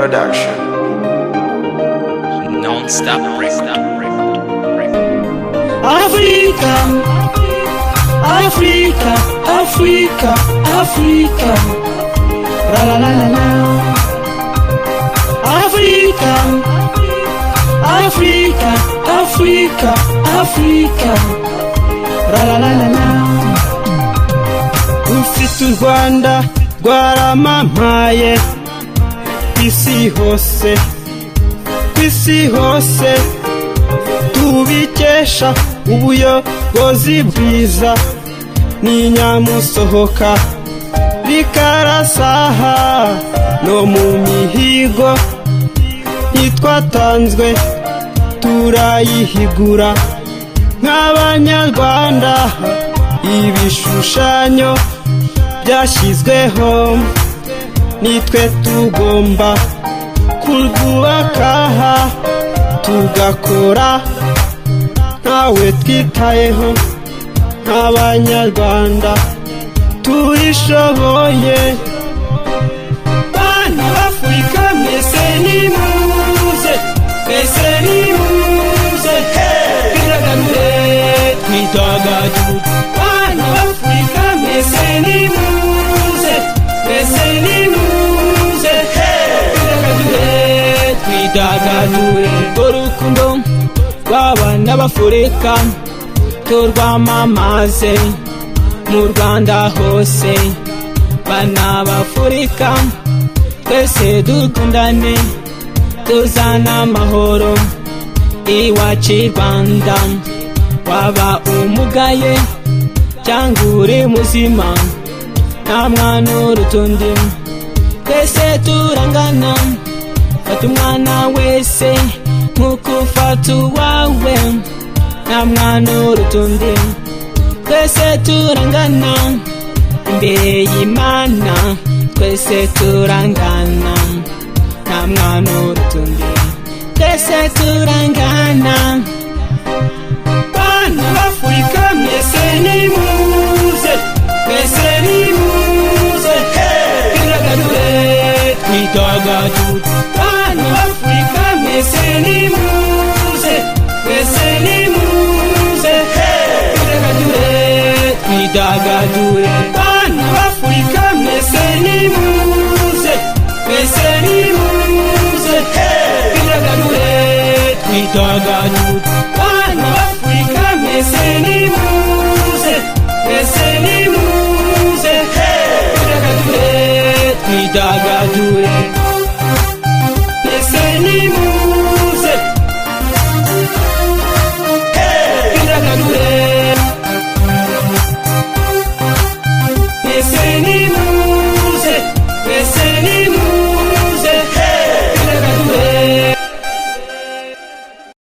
Production. Non-stop record. Africa, Africa, Africa, Africa, la la la la la. Africa, Africa, Africa, Africa, la la la la la. Ufite u Rwanda rwaramamaye kw'isi hose, kw'isi hose tubikesha ubuyobozi bwiza n'inyamusohoka bikarasaha no mu mihigo ntitwatanzwe turayihigura nk'abanyarwanda. Ibishushanyo byashyizweho nitwe tugomba kurwubaka tugakora ntawe twitayeho nk'abanyarwanda turishoboye. Bana b'Afurika mwese nimuze, mwese nimuze, twidagadure twidagadure. Bana b'Afurika mwese nimuze, mwese nimuze, twidagadure twidagadure. Urukundo rw'abana b'Afurika turwamamaze mu Rwanda hose. Bana b'Afurika twese dukundane tuzana amahoro iwacu i Rwanda. Waba umugaye cyangwa uri muzima nta mwana uruta undi, twese turangana. Fata umwana wese nk'uko ufata uwawe, nta mwana uruta undi, twese turangana imbere y'Imana. Twese turangana nta mwana uruta undi, twese turangana. Bana b'Afurika mwese nimuze, mwese nimuze, twidagadure twidagadure. Bana b'Afurika mwese nimuze, mwese nimuze, twidagadure twidagadure. Bana b'Afurika mwese nimuze, mwese nimuze, twidagadure twidagadure. Bana b'Afurika mwese nimuze, mwese nimuze, twidagadure twidagadure. Mwese nimuze.